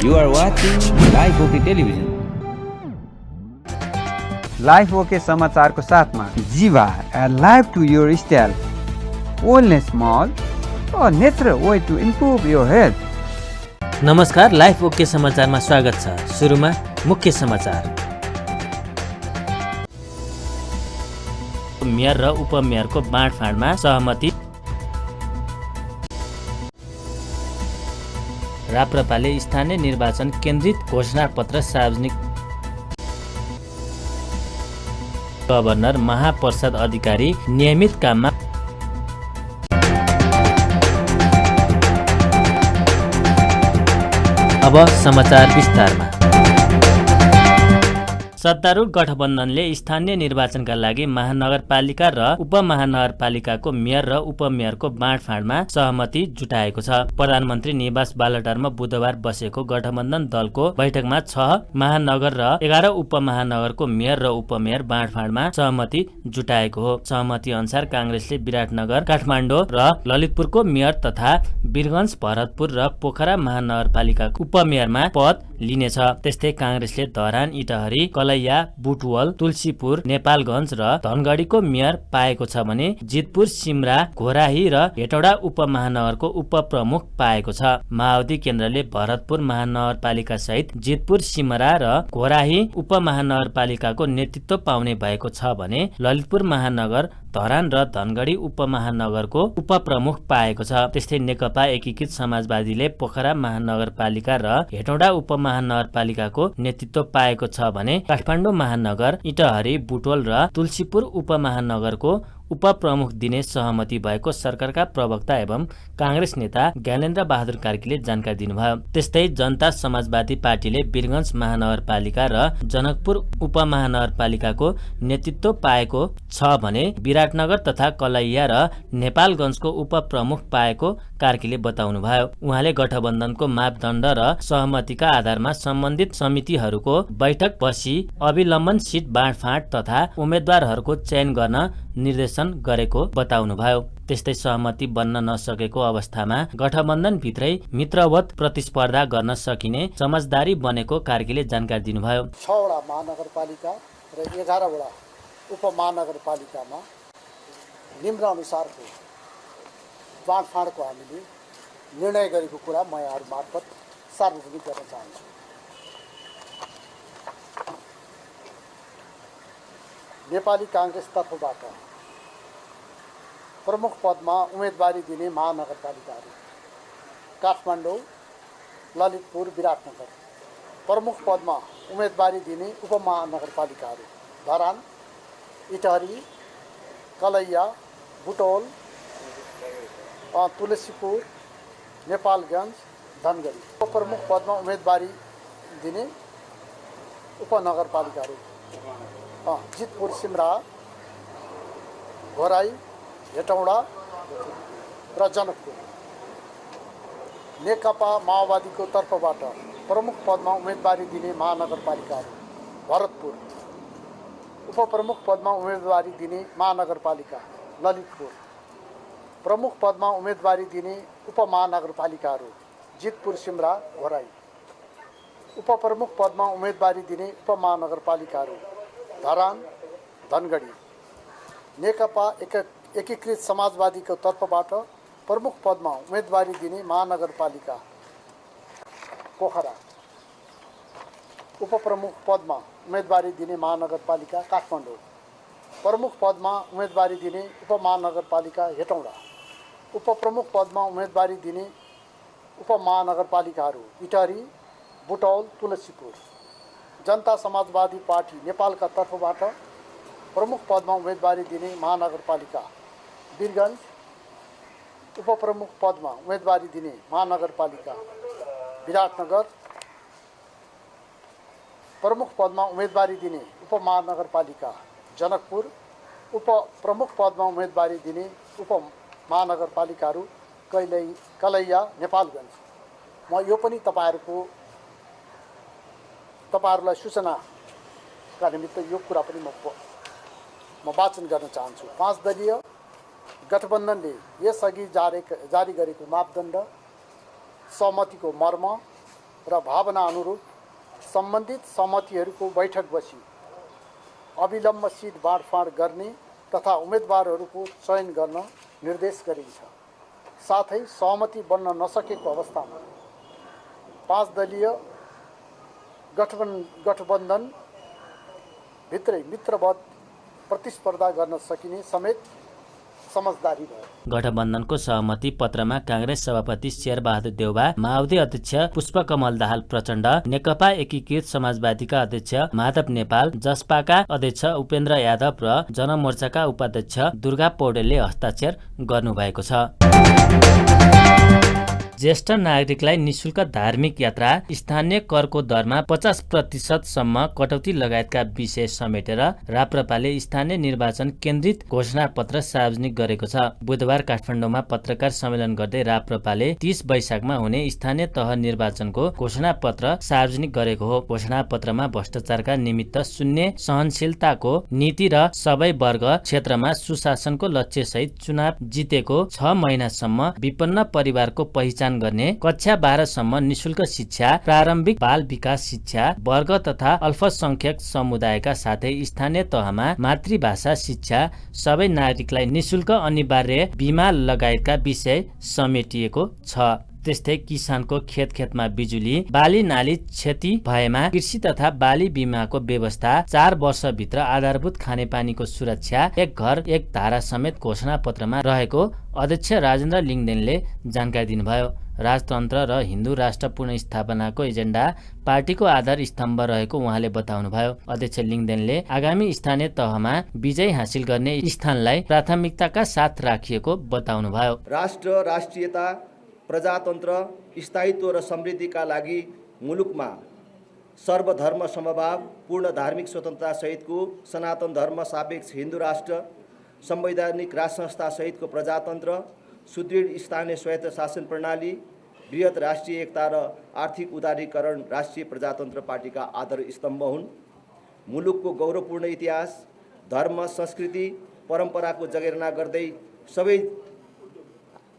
You are watching Live OK Television. Life OK समाचारको साथमा Jiva live to your style wellness मल natural way to improve your health. नमस्कार, Life OK समाचारमा स्वागत छ। सुरुमा मुख्य समाचार। मेयर र उपमेयरको बाँडफाँडमा सहमति। राप्रपाले स्थानीय निर्वाचन केन्द्रित घोषणापत्र सार्वजनिक। गभर्नर महाप्रसाद अधिकारी नियमित काममा। अब समाचार विस्तारमा। सत्तारूढ गठबन्धनले स्थानीय निर्वाचनका लागि महानगरपालिका र उपमहानगरपालिकाको मेयर र उपमेयरको बाँडफाँडमा सहमति जुटाएको छ। प्रधानमन्त्री निवास बालटारमा बुधबार बसेको गठबन्धन दलको बैठकमा 6 महानगर र 11 उपमहानगरको मेयर र उपमेयर बाँडफाँडमा सहमति जुटाएको हो। सहमति अनुसार काङ्ग्रेसले विराटनगर, काठमाडौँ र ललितपुरको मेयर तथा वीरगञ्ज, भरतपुर र पोखरा महानगरपालिकाको उपमेयरमा पद लिनेछ। त्यस्तै काङ्ग्रेसले धरान, इटहरी, कलैया, बुटवल, तुलसीपुर, नेपालगञ्ज र धनगढीको मेयर पाएको छ भने जितपुर, सिमरा, घोराही र हेटौडा उपमहानगरको उपप्रमुख पाएको छ। माओवादी केन्द्रले भरतपुर महानगरपालिका सहित जितपुर, सिमरा र घोराही उपमहानगरपालिकाको नेतृत्व पाउने भएको छ भने ललितपुर महानगर, धरान र धनगढी उपमहानगरको उपप्रमुख पाएको छ। त्यस्तै नेकपा एकीकृत समाजवादीले पोखरा महानगरपालिका र हेटौडा उपमहानगरपालिकाको नेतृत्व पाएको छ भने काठमाडौँ महानगर, इटहरी, बुटवल र तुलसीपुर उपमहानगरको उपप्रमुख दिने सहमति भएको सरकारका प्रवक्ता एवं काङ्ग्रेस नेता ज्ञानेन्द्र बहादुर कार्कीले जानकारी दिनुभयो। त्यस्तै जनता समाजवादी पार्टीले वीरगञ्ज महानगरपालिका र जनकपुर उपमहानगरपालिकाको नेतृत्व पाएको छ भने विराटनगर तथा कलैया र नेपालगञ्जको उपप्रमुख पाएको कार्कीले बताउनुभयो। उहाँले गठबन्धनको मापदण्ड र सहमतिका आधारमा सम्बन्धित समितिहरूको बैठक बसी अविलम्बन सिट बाँडफाँड तथा उम्मेद्वारहरूको चयन गर्न निर्देशन गरेको बताउनुभयो। त्यस्तै सहमति बन्न नसकेको अवस्थामा गठबन्धन भित्रै मित्रवत प्रतिस्पर्धा गर्न सकिने समझदारी बनेको कार्कीले जानकारी दिनुभयो। 6 वटा महानगरपालिका र 11 वटा उपमहानगरपालिकामा निम्न अनुसारको बाँडफाँडको हामीले निर्णय गरेको कुरा म यहाँहरू मार्फत सार्वजनिक गर्न चाहन्छु। नेपाली काङ्ग्रेस तर्फबाट प्रमुख पदमा उम्मेदवारी दिने महानगरपालिकाहरू काठमाडौँ, ललितपुर, विराटनगर। प्रमुख पदमा उम्मेदवारी दिने उपमहानगरपालिकाहरू धरान, इटहरी, कलैया, बुटवल, तुलसीपुर, नेपालगञ्ज, धनगढी। प्रमुख पदमा उम्मेदवारी दिने उपनगरपालिकाहरू जितपुर, सिमरा, घोराई, हेटौडा र जनकपुर। नेकपा माओवादीको तर्फबाट प्रमुख पदमा उम्मेदवारी दिने महानगरपालिकाहरू भरतपुर। उपप्रमुख पदमा उम्मेदवारी दिने महानगरपालिका ललितपुर। प्रमुख पदमा उम्मेदवारी दिने उपमहानगरपालिकाहरू जितपुर, सिमरा, घोराई। उपप्रमुख पदमा उम्मेदवारी दिने उपमहानगरपालिकाहरू धरान, धनगढी। नेकपा एकीकृत समाजवादीको तर्फबाट प्रमुख पदमा उम्मेदवारी दिने महानगरपालिका पोखरा। उपप्रमुख पदमा उम्मेदवारी दिने महानगरपालिका काठमाडौँ। प्रमुख पदमा उम्मेदवारी दिने उपमहानगरपालिका हेटौडा। उपप्रमुख पदमा उम्मेदवारी दिने उपमहानगरपालिकाहरू इटहरी, बुटवल, तुलसीपुर। जनता समाजवादी पार्टी नेपालका तर्फबाट प्रमुख पदमा उम्मेदवारी दिने महानगरपालिका वीरगञ्ज। उपप्रमुख पदमा उम्मेदवारी दिने महानगरपालिका विराटनगर। प्रमुख पदमा उम्मेदवारी दिने उपमहानगरपालिका जनकपुर। उपप्रमुख पदमा उम्मेदवारी दिने उपमहानगरपालिकाहरू कलैया, नेपालगञ्ज। म यो पनि तपाईहरुलाई सूचनाका निमित्त यो कुरा पनि म वाचन गर्न चाहन्छु। 5 दलीय गठबन्धनले यसअघि जारी गरेको मापदण्ड सहमतिको मर्म र भावना अनुरूप सम्बन्धित समितिहरूको बैठक बसी अविलम्ब सिट बाँडफाँड गर्ने तथा उम्मेदवारहरूको चयन गर्न निर्देश गरिन्छ। साथै सहमति बन्न नसकेको अवस्थामा 5 दलीय गठबन्धन भित्रै मित्रवत प्रतिस्पर्धा गर्न सकिने समेत समझदारी भयो। गठबन्धनको सहमति पत्रमा काङ्ग्रेस सभापति शेरबहादुर देउबा, माओवादी अध्यक्ष पुष्पकमल दाहाल प्रचण्ड, नेकपा एकीकृत समाजवादीका अध्यक्ष माधव नेपाल, जसपाका अध्यक्ष उपेन्द्र यादव र जनमोर्चाका उपाध्यक्ष दुर्गा पौडेलले हस्ताक्षर गर्नुभएको छ। ज्येष्ठ नागरिकलाई निशुल्क धार्मिक यात्रा, स्थानीय करको दरमा 50% सम्म कटौती लगायतका विषय समेटेर राप्रपाले स्थानीय निर्वाचन केन्द्रित घोषणापत्र सार्वजनिक गरेको छ। बुधबार काठमाडौँमा पत्रकार सम्मेलन गर्दै राप्रपाले 30 वैशाखमा हुने स्थानीय तह निर्वाचनको घोषणापत्र सार्वजनिक गरेको हो। घोषणापत्रमा भ्रष्टाचारका निमित्त शून्य सहनशीलताको नीति र सबै वर्ग क्षेत्रमा सुशासनको लक्ष्यसहित चुनाव जितेको 6 महिनासम्म विपन्न परिवारको पहिचान गर्ने, कक्षा 12 सम्म निशुल्क शिक्षा, प्रारम्भिक बाल विकास शिक्षा, वर्ग तथा अल्पसंख्यक समुदायका साथै स्थानीय तहमा मातृभाषा शिक्षा, सबै नागरिकलाई निशुल्क अनिवार्य बीमा लगायतका विषय समेटिएको छ। त्यस्तै किसानको खेतमा बिजुली, बाली नाली क्षति भएमा कृषि तथा बाली बिमाको व्यवस्था, 4 वर्षभित्र आधारभूत खानेपानीको सुरक्षा, एक घर एक धारा समेत घोषणापत्रमा रहेको अध्यक्ष राजेन्द्र लिङदेनले जानकारी दिनुभयो। राजतन्त्र र हिन्दू राष्ट्र पुनर्स्थापनाको एजेन्डा पार्टीको आधार स्तम्भ रहेको उहाँले बताउनुभयो। अध्यक्ष लिङदेनले आगामी स्थानीय तहमा विजय हासिल गर्ने स्थानलाई प्राथमिकताका साथ राखिएको बताउनुभयो। राष्ट्र, राष्ट्रियता, प्रजातन्त्र, स्थायित्व र समृद्धिका लागि मुलुकमा सर्वधर्म समभाव, पूर्ण धार्मिक स्वतन्त्रता सहितको सनातन धर्म सापेक्ष हिन्दू राष्ट्र, संवैधानिक राज संस्था सहितको प्रजातन्त्र, सुदृढ स्थानीय स्वायत्त शासन प्रणाली, बृहत राष्ट्रिय एकता र आर्थिक उदारीकरण राष्ट्रिय प्रजातन्त्र पार्टीका आधार स्तम्भ हुन्। मुलुकको गौरवपूर्ण इतिहास, धर्म, संस्कृति, परम्पराको जगेर्ना गर्दै सबै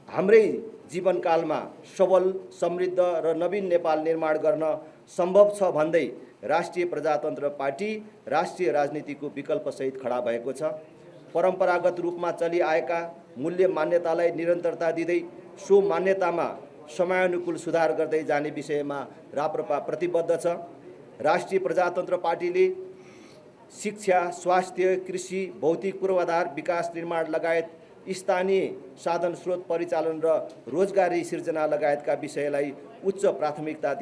हाम्रै जीवनकालमा सबल, समृद्ध र नवीन नेपाल निर्माण गर्न सम्भव छ भन्दै राष्ट्रिय प्रजातन्त्र पार्टी राष्ट्रिय राजनीतिको विकल्पसहित खडा भएको छ। परम्परागत रूपमा चलिआएका मूल्य मान्यतालाई निरन्तरता दिँदै सो मान्यतामा समयानुकूल सुधार गर्दै जाने विषयमा राप्रपा प्रतिबद्ध छ। राष्ट्रिय प्रजातन्त्र पार्टीले शिक्षा, स्वास्थ्य, कृषि, भौतिक पूर्वाधार विकास निर्माण लगायत स्थानीय साधन स्रोत परिचालन र रोजगारी सिर्जना लगायतका विषयलाई उच्च प्राथमिकता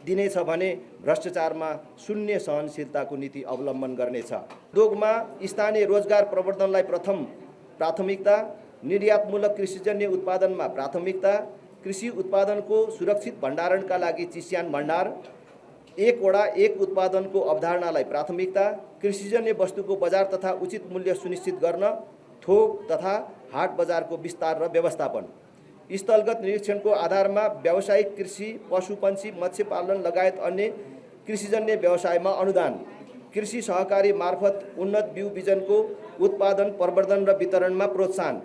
दिनेछ भने भ्रष्टाचारमा शून्य सहनशीलताको नीति अवलम्बन गर्नेछ। उद्योगमा स्थानीय रोजगार प्रवर्धनलाई प्रथम प्राथमिकता, निर्यातमूलक कृषिजन्य उत्पादनमा प्राथमिकता, कृषि उत्पादनको सुरक्षित भण्डारणका लागि चिस्यान भण्डार, एक वडा एक उत्पादनको अवधारणालाई प्राथमिकता, कृषिजन्य वस्तुको बजार तथा उचित मूल्य सुनिश्चित गर्न, थोक तथा हाट बजारको विस्तार र व्यवस्थापन, स्थलगत निरीक्षणको आधारमा व्यावसायिक कृषि, पशुपन्छी, मत्स्य पालन लगायत अन्य कृषिजन्य व्यवसायमा अनुदान, कृषि सहकारी मार्फत उन्नत बिउ बिजनको उत्पादन, प्रवर्धन र वितरणमा प्रोत्साहन,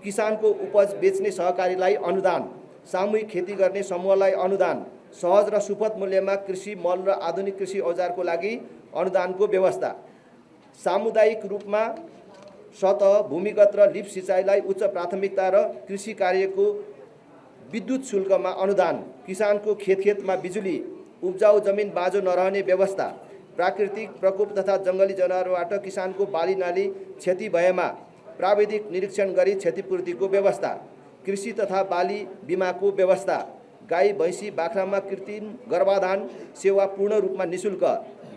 किसानको उपज बेच्ने सहकारीलाई अनुदान, सामूहिक खेती गर्ने समूहलाई अनुदान, सहज र सुपथ मूल्यमा कृषि मल र आधुनिक कृषि औजारको लागि अनुदानको व्यवस्था, सामुदायिक रूपमा सतह, भूमिगत र लिफ्ट सिँचाइलाई उच्च प्राथमिकता र कृषि कार्यको विद्युत शुल्कमा अनुदान, किसानको खेतमा बिजुली, उब्जाउ जमिन बाँझो नरहने व्यवस्था, प्राकृतिक प्रकोप तथा जङ्गली जनावरबाट किसानको बाली नाली क्षति भएमा प्राविधिक निरीक्षण गरी क्षतिपूर्तिको व्यवस्था, कृषि तथा बाली बिमाको व्यवस्था, गाई भैँसी बाख्रामा कृत्रिम गर्भाधान सेवा पूर्ण रूपमा निशुल्क,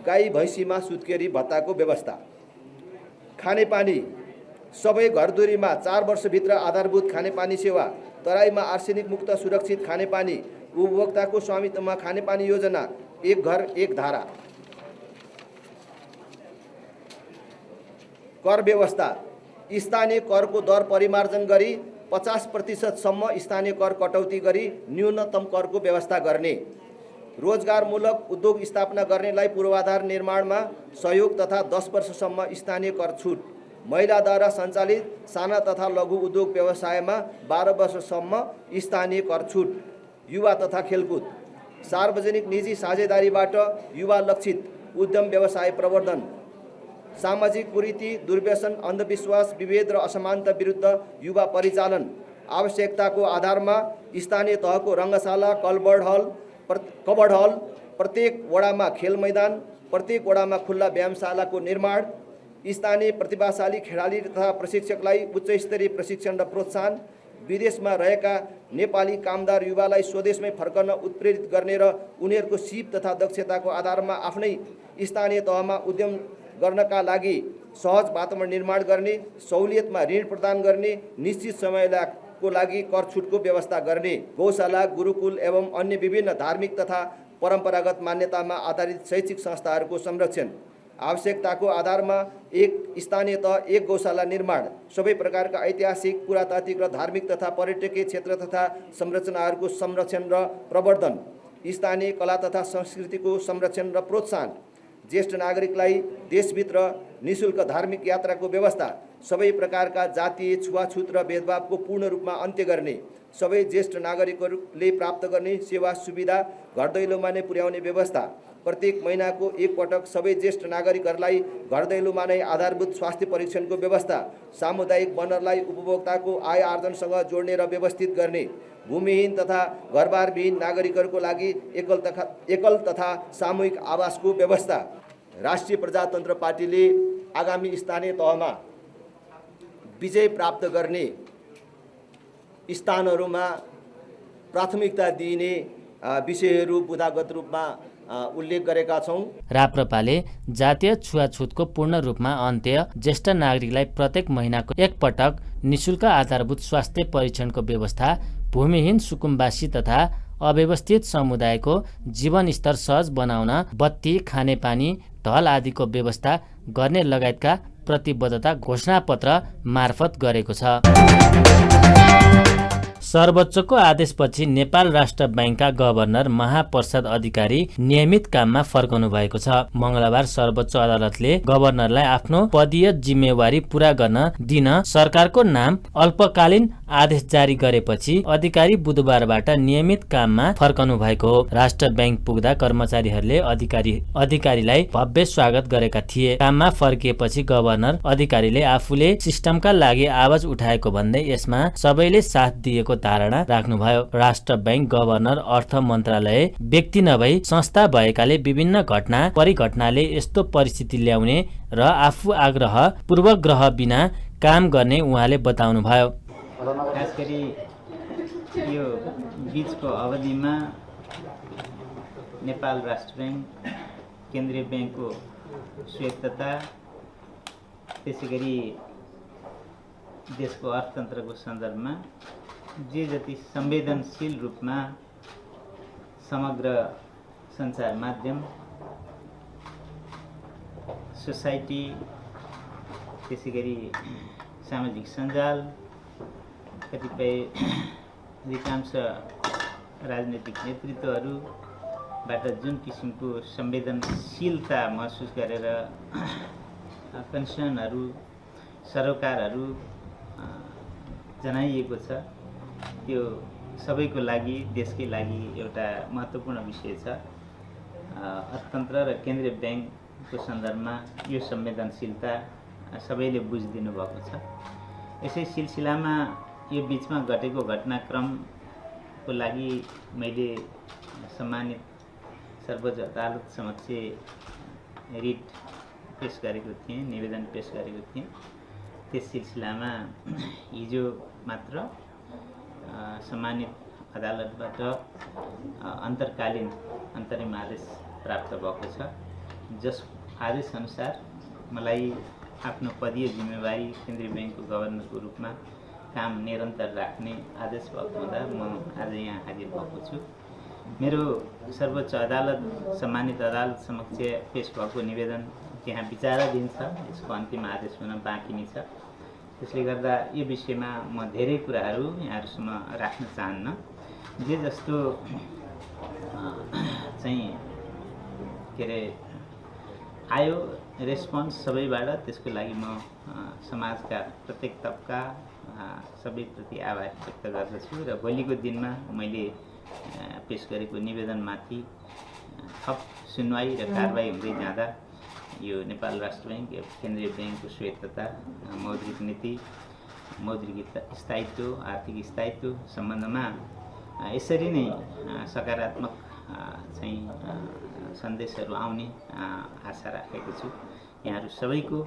गाई भैँसीमा सुत्केरी भत्ताको व्यवस्था, खानेपानी सबै घरधुरीमा 4 वर्षभित्र आधारभूत खानेपानी सेवा, तराईमा आर्सेनिक मुक्त सुरक्षित खानेपानी, उपभोक्ताको स्वामित्वमा खानेपानी योजना, एक घर एक धारा, कर व्यवस्था, स्थानीय करको दर परिमार्जन गरी 50% सम्म स्थानीय कर कटौती गरी न्यूनतम करको व्यवस्था गर्ने, रोजगारमूलक उद्योग स्थापना गर्नेलाई पूर्वाधार निर्माणमा सहयोग तथा 10 वर्षसम्म स्थानीय कर छुट, महिलाद्वारा सञ्चालित साना तथा लघु उद्योग व्यवसायमा 12 वर्षसम्म स्थानीय कर छुट, युवा तथा खेलकुद, सार्वजनिक निजी साझेदारीबाट युवा लक्षित उद्यम व्यवसाय प्रवर्धन, सामाजिक कुरीति, दुर्व्यसन, अन्धविश्वास, विभेद र असमानता विरुद्ध युवा परिचालन, आवश्यकताको आधारमा स्थानीय तहको रङ्गशाला, कबड हल, प्रत्येक वडामा खेल मैदान, प्रत्येक वडामा खुल्ला व्यायामशालाको निर्माण, स्थानीय प्रतिभाशाली खेलाडी तथा प्रशिक्षकलाई उच्चस्तरीय प्रशिक्षण र प्रोत्साहन, विदेशमा रहेका नेपाली कामदार युवालाई स्वदेशमै फर्कन उत्प्रेरित गर्ने र उनीहरूको सिप तथा दक्षताको आधारमा आफ्नै स्थानीय तहमा उद्यम गर्नका लागि सहज वातावरण निर्माण गर्ने, सहुलियतमा ऋण प्रदान गर्ने, निश्चित समयको लागि कर छुटको व्यवस्था गर्ने, गौशाला, गुरुकुल एवं अन्य विभिन्न धार्मिक तथा परम्परागत मान्यतामा आधारित शैक्षिक संस्थाहरूको संरक्षण, आवश्यकताको आधारमा एक स्थानीय तह एक गौशाला निर्माण, सबै प्रकारका ऐतिहासिक, पुरातात्विक र धार्मिक तथा पर्यटकीय क्षेत्र तथा संरचनाहरूको संरक्षण र प्रवर्धन, स्थानीय कला तथा संस्कृतिको संरक्षण र प्रोत्साहन, ज्येष्ठ नागरिकलाई देशभित्र निःशुल्क धार्मिक यात्राको व्यवस्था, सबै प्रकारका जातीय छुवाछुत र भेदभावको पूर्ण रूपमा अन्त्य गर्ने, सबै ज्येष्ठ नागरिकहरूले प्राप्त गर्ने सेवा सुविधा घर दैलोमा नै पुर्याउने व्यवस्था, प्रत्येक महिनाको एक पटक सबै ज्येष्ठ नागरिकहरूलाई घर दैलोमा नै आधारभूत स्वास्थ्य परीक्षणको व्यवस्था, सामुदायिक वनरलाई उपभोक्ताको आय आर्जनसँग जोड्ने र व्यवस्थित गर्ने, भूमिहीन तथा घरबारविहीन नागरिकहरूको लागि एकल तथा सामूहिक आवासको व्यवस्था। राष्ट्रिय प्रजातन्त्र पार्टीले आगामी स्थानीय तहमा विजय प्राप्त गर्ने स्थानहरूमा प्राथमिकता दिइने विषयहरू बुदागत रूपमा उल्लेख गरेका छौँ। राप्रपाले जातीय छुवाछुतको पूर्ण रूपमा अन्त्य, ज्येष्ठ नागरिकलाई प्रत्येक महिनाको एकपटक निःशुल्क आधारभूत स्वास्थ्य परीक्षणको व्यवस्था, भूमिहीन सुकुम्बासी तथा अव्यवस्थित समुदायको जीवनस्तर सहज बनाउन बत्ती, खानेपानी, ढल आदिको व्यवस्था गर्ने लगायतका प्रतिबद्धता घोषणापत्र मार्फत गरेको छ। सर्वोच्चको आदेशपछि नेपाल राष्ट्र ब्याङ्कका गभर्नर महाप्रसाद अधिकारी नियमित काममा फर्कनु भएको छ। मंगलबार सर्वोच्च अदालतले गभर्नरलाई आफ्नो पदीय जिम्मेवारी पूरा गर्न दिन सरकारको नाम अल्पकालीन आदेश जारी गरेपछि अधिकारी बुधबारबाट नियमित काममा फर्कनु भएको हो। राष्ट्र ब्याङ्क पुग्दा कर्मचारीहरूले अधिकारीलाई भव्य स्वागत गरेका थिए। काममा फर्किएपछि गभर्नर अधिकारीले आफूले सिस्टमका लागि आवाज उठाएको भन्दै यसमा सबैले साथ दिएको धारणा राख्नुभयो। राष्ट्र ब्याङ्क गभर्नर अर्थ मन्त्रालय व्यक्ति नभई संस्था भएकाले विभिन्न घटना परिघटनाले यस्तो परिस्थिति ल्याउने र आफू आग्रह पूर्वग्रह बिना काम गर्ने उहाँले बताउनुभयो। खास गरी यो बीचको अवधिमा नेपाल राष्ट्र ब्याङ्क केन्द्रीय ब्याङ्कको स्वायत्तता, त्यसै गरी देशको अर्थतन्त्रको सन्दर्भमा जे जति संवेदनशील रूपमा समग्र सञ्चार माध्यम, सोसाइटी, त्यसै गरी सामाजिक सञ्जाल, कतिपय अधिकांश राजनैतिक नेतृत्वहरूबाट जुन किसिमको संवेदनशीलता महसुस गरेर कन्सर्नहरू, सरोकारहरू जनाइएको छ, त्यो सबैको लागि, देशकै लागि एउटा महत्त्वपूर्ण विषय छ। अर्थतन्त्र र केन्द्रीय ब्याङ्कको सन्दर्भमा यो संवेदनशीलता सबैले बुझिदिनु भएको छ। यसै सिलसिलामा यो बिचमा घटेको घटनाक्रमको लागि मैले सम्मानित सर्वोच्च अदालत समक्ष रिट पेश गरेको थिएँ, निवेदन पेश गरेको थिएँ। त्यस सिलसिलामा हिजो मात्र सम्मानित अदालतबाट अन्तर्कालीन अन्तरिम आदेश प्राप्त भएको छ, जस आदेशअनुसार मलाई आफ्नो पदीय जिम्मेवारी केन्द्रीय ब्याङ्कको गभर्नरको रूपमा काम निरन्तर राख्ने आदेश भएको हुँदा म आज यहाँ हाजिर भएको छु। मेरो सर्वोच्च अदालत सम्मानित अदालत समक्ष पेश भएको निवेदन त्यहाँ विचाराधीन छ, यसको अन्तिम आदेश हुन बाँकी नै छ। त्यसले गर्दा यो विषयमा म धेरै कुराहरू यहाँहरूसम्म राख्न चाहन्न। जे जस्तो चाहिँ के अरे आयो रेस्पोन्स सबैबाट, त्यसको लागि म समाजका प्रत्येक तबका सबैप्रति आभार व्यक्त गर्दछु र भोलिको दिनमा मैले पेश गरेको निवेदनमाथि थप सुनवाई र कारबाही हुँदै जाँदा यो नेपाल राष्ट्र बैङ्क केन्द्रीय ब्याङ्कको स्वायत्तता, मौद्रिक नीति, मौद्रिक स्थायित्व, आर्थिक स्थायित्व सम्बन्धमा यसरी नै सकारात्मक चाहिँ सन्देशहरू आउने आशा राखेको छु। यहाँहरू सबैको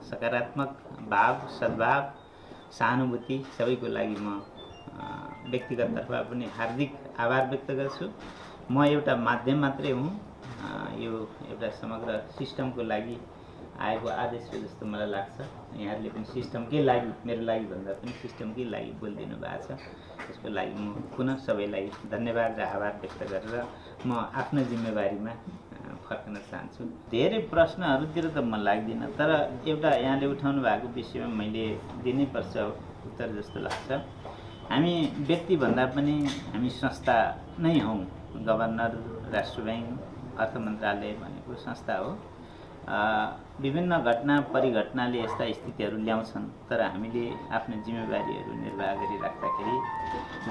सकारात्मक भाव, सद्भाव, सहानुभूति सबैको लागि म व्यक्तिगत तर्फबाट पनि हार्दिक आभार व्यक्त गर्छु। म एउटा माध्यम मात्रै हुँ, यो एउटा समग्र सिस्टमको लागि आएको आदेश हो जस्तो मलाई लाग्छ। यहाँहरूले पनि सिस्टमकै लागि, मेरो लागि भन्दा पनि सिस्टमकै लागि बोलिदिनु भएको छ। त्यसको लागि म पुनः सबैलाई धन्यवाद र आभार व्यक्त गरेर म आफ्नो जिम्मेवारीमा फर्कन चाहन्छु। धेरै प्रश्नहरूतिर त म लाग्दिनँ, तर एउटा यहाँले उठाउनु भएको विषयमा मैले दिनैपर्छ उत्तर जस्तो लाग्छ। हामी व्यक्तिभन्दा पनि हामी संस्था नै हौँ। गभर्नर, राष्ट्र ब्याङ्क, अर्थ मन्त्रालय भनेको संस्था हो। विभिन्न घटना परिघटनाले यस्ता स्थितिहरू ल्याउँछन्, तर हामीले आफ्नो जिम्मेवारीहरू निर्वाह गरिराख्दाखेरि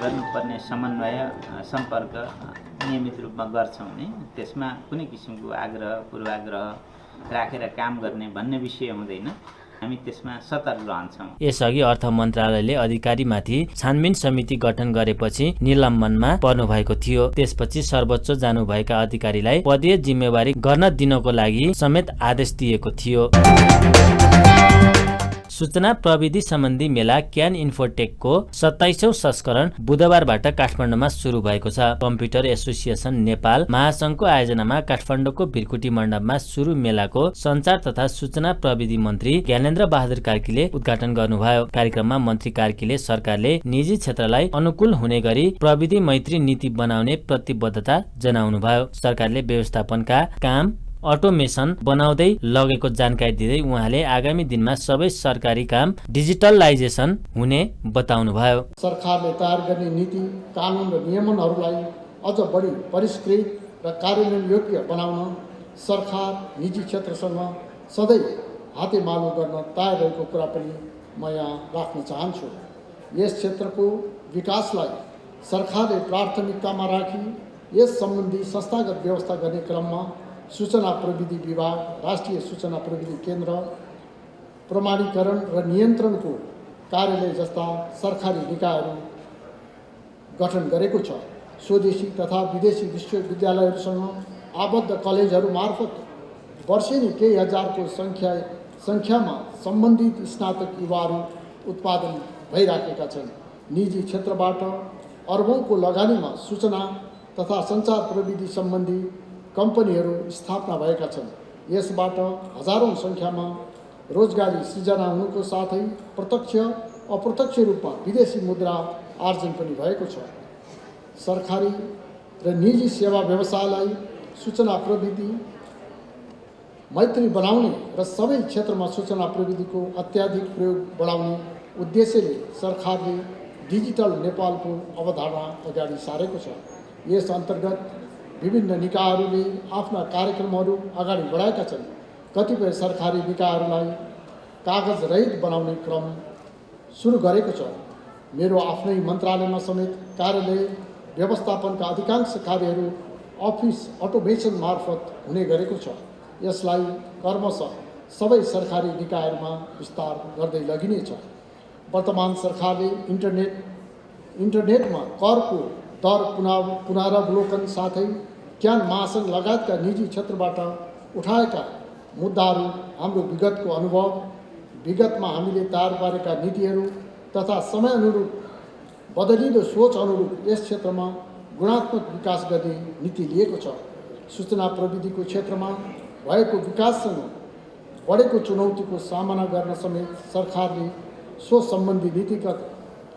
गर्नुपर्ने समन्वय, सम्पर्क नियमित रूपमा गर्छौँ भने त्यसमा कुनै किसिमको आग्रह पूर्वाग्रह राखेर काम गर्ने भन्ने विषय हुँदैन। हामी त्यसमा सतर्क रहन्छौँ। यसअघि अर्थ मन्त्रालयले अधिकारीमाथि छानबिन समिति गठन गरेपछि निलम्बनमा पर्नुभएको थियो। त्यसपछि सर्वोच्च जानुभएका अधिकारीलाई पदीय जिम्मेवारी गर्न दिनको लागि समेत आदेश दिएको थियो। सूचना प्रविधि सम्बन्धी मेला क्यान इन्फोटेकको 27औं संस्करण बुधबारबाट काठमाडौँमा सुरु भएको छ। कम्प्युटर एसोसिएसन नेपाल महासंघको आयोजनामा काठमाडौँको बिरकुटी मण्डपमा सुरु मेलाको सञ्चार तथा सूचना प्रविधि मन्त्री ज्ञानेन्द्र बहादुर कार्कीले उद्घाटन गर्नुभयो। कार्यक्रममा मन्त्री कार्कीले सरकारले निजी क्षेत्रलाई अनुकूल हुने गरी प्रविधि मैत्री नीति बनाउने प्रतिबद्धता जनाउनुभयो। सरकारले व्यवस्थापनका काम अटोमेसन बनाउँदै लगेको जानकारी दिँदै उहाँले आगामी दिनमा सबै सरकारी काम डिजिटलाइजेसन हुने बताउनुभयो। सरकारले तयार गर्ने नीति, कानुन र नियमनहरूलाई अझ बढी परिष्कृत र कार्यान्वयन योग्य बनाउन सरकार निजी क्षेत्रसँग सधैँ हातेमालो गर्न तयार रहेको कुरा पनि म यहाँ राख्न चाहन्छु। यस क्षेत्रको विकासलाई सरकारले प्राथमिकतामा राखी यस सम्बन्धी संस्थागत व्यवस्था गर्ने क्रममा सूचना प्रविधि विभाग, राष्ट्रिय सूचना प्रविधि केन्द्र, प्रमाणीकरण र नियन्त्रणको कार्यालय जस्ता सरकारी निकायहरू गठन गरेको छ। स्वदेशी तथा विदेशी विश्वविद्यालयहरूसँग आबद्ध कलेजहरू मार्फत वर्षेनी केही हजारको सङ्ख्यामा सम्बन्धित स्नातक युवाहरू उत्पादन भइराखेका छन्। निजी क्षेत्रबाट अर्बौंको लगानीमा सूचना तथा सञ्चार प्रविधि सम्बन्धी कम्पनीहरू स्थापना भएका छन्। यसबाट हजारौं सङ्ख्यामा रोजगारी सृजना हुनुको साथै प्रत्यक्ष अप्रत्यक्ष रूपमा विदेशी मुद्रा आर्जन पनि भएको छ। सरकारी र निजी सेवा व्यवसायलाई सूचना प्रविधि मैत्री बनाउने र सबै क्षेत्रमा सूचना प्रविधिको अत्याधिक प्रयोग बढाउने उद्देश्यले सरकारले डिजिटल नेपालको अवधारणा अगाडि सारेको छ। यस अन्तर्गत विभिन्न निकायहरूले आफ्ना कार्यक्रमहरू अगाडि बढाएका छन्। कतिपय सरकारी निकायहरूलाई कागज रहित बनाउने क्रम सुरु गरेको छ। मेरो आफ्नै मन्त्रालयमा समेत कार्यालय व्यवस्थापनका अधिकांश कार्यहरू अफिस अटोमेसन मार्फत हुने गरेको छ। यसलाई क्रमशः सबै सरकारी निकायहरूमा विस्तार गर्दै लगिनेछ। वर्तमान सरकारले इन्टरनेटमा करको दर पुनरावलोकन साथै क्यान महासङ्घ लगायतका निजी क्षेत्रबाट उठाएका मुद्दाहरू हाम्रो विगतको अनुभव, विगतमा हामीले तयार पारेका नीतिहरू तथा समय अनुरूप बदलिँदो सोच अनुरूप यस क्षेत्रमा गुणात्मक विकास गर्ने नीति लिएको छ। सूचना प्रविधिको क्षेत्रमा भएको विकाससँग बढेको चुनौतीको सामना गर्न समेत सरकारले सो सम्बन्धी नीतिगत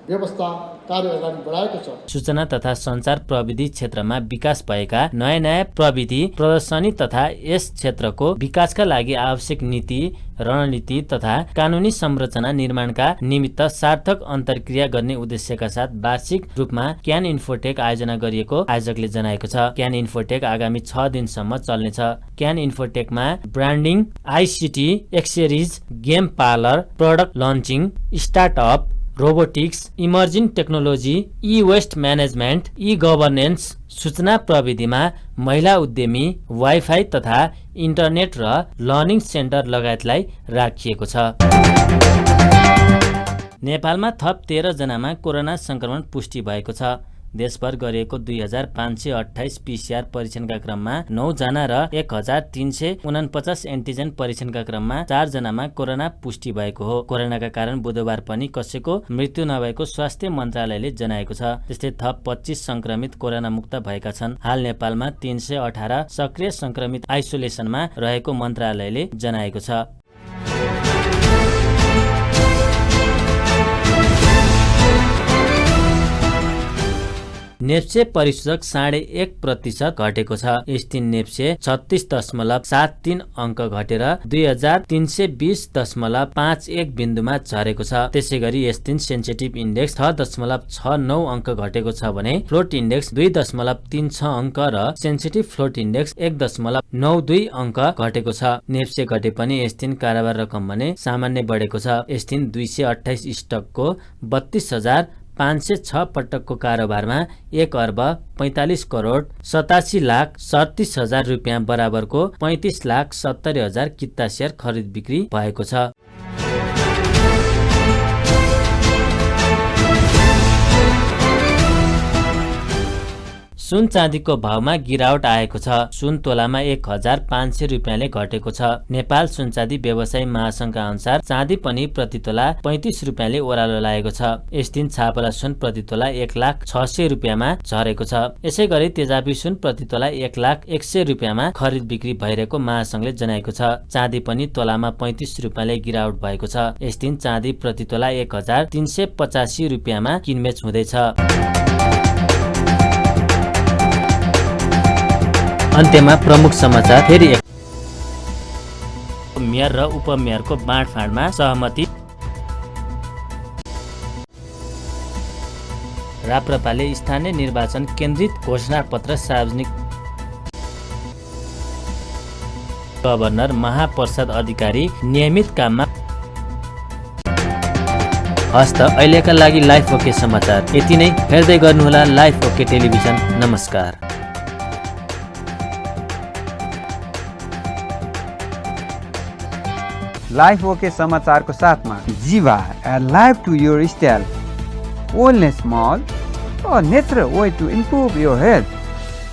व्यवस्था कार्य अगाडि बढाएको छ। सूचना तथा सञ्चार प्रविधि क्षेत्रमा विकास भएका नयाँ प्रविधि प्रदर्शनी तथा यस क्षेत्रको विकासका लागि आवश्यक नीति, रणनीति तथा कानुनी संरचना निर्माणका निमित्त सार्थक अन्तर्क्रिया गर्ने उद्देश्यका साथ वार्षिक रूपमा क्यान इन्फोटेक आयोजना गरिएको आयोजकले जनाएको छ। क्यान इन्फोटेक आगामी 6 दिनसम्म चल्नेछ। क्यान इन्फोटेकमा branding, ICT, accessories, game parlour, product launching, startup robotics, emerging technology, E waste management, E governance, सूचना प्रविधिमा महिला उद्यमी, वाइफाई तथा इन्टरनेट र लर्निङ सेन्टर लगायतलाई राखिएको छ। नेपालमा थप 13 जनामा कोरोना संक्रमण पुष्टि भएको छ। देशभर गरिएको 2528 पीसीआर परीक्षणका क्रममा 9 जना र 1349 एन्टिजेन परीक्षणका क्रममा 4 जनामा कोरोना पुष्टि भएको हो। कोरोनाका कारण बुधबार पनि कसैको मृत्यु नभएको स्वास्थ्य मन्त्रालयले जनाएको छ। त्यस्तै थप 25 संक्रमित कोरोना मुक्त भएका छन्। हाल नेपालमा 318 सक्रिय संक्रमित आइसोलेसनमा रहेको मन्त्रालयले जनाएको छ। नेप्से परिसूचक 1.5% घटेको छ। S3 नेप्से 36.73 अङ्क घटेर 2320.51 बिन्दुमा झरेको छ। त्यसै गरी S3 सेन्सिटिभ इन्डेक्स 6.69 अङ्क घटेको छ भने फ्लोट इन्डेक्स 2.36 अङ्क र सेन्सिटिभ फ्लोट इन्डेक्स 1.92 अङ्क घटेको छ। नेप्से घटे पनि S3 कारोबार रकम भने सामान्य बढेको छ। S3 228 स्टकको 32,506 पटकको कारोबारमा 1 अर्ब 45 करोड 87,37,000 रुपियाँ बराबरको 35,70,000 किता सेयर खरिद बिक्री भएको छ। सुन चाँदीको भावमा गिरावट आएको छ। सुन तोलामा 1,500 रुपियाँले घटेको छ। नेपाल सुन चाँदी व्यवसायी महासंघका अनुसार चाँदी पनि प्रति तोला 35 रुपियाँले ओह्रालो लागेको छ। S3 छापला सुन प्रति तोला 1,06,000 रुपियाँमा झरेको छ। यसै गरी तेजाबी सुन प्रति तोला 1,01,000 रुपियाँमा खरिद बिक्री भइरहेको महासंघले जनाएको छ। चाँदी पनि तोलामा 35 रुपियाँले गिरावट भएको छ। S3 चाँदी प्रति तोला 1,385 रुपियाँमा किनबेच हुँदैछ। अन्त्यमा प्रमुख समाचार फेरि एक। मेयर र उपमेयरको बाँडफाँडमा सहमति। राप्रपाले स्थानीय निर्वाचन केन्द्रित घोषणापत्र सार्वजनिक। गभर्नर महाप्रसाद अधिकारी नियमित काममा। हस्त अहिलेका लागि लाइफ ओके समाचार यति नै। हेर्दै गर्नुहोला लाइफ ओके टेलिभिजन। नमस्कार। लाइफ ओके समाचारको साथमा Jiva life to your style, only small और natural way to improve your health.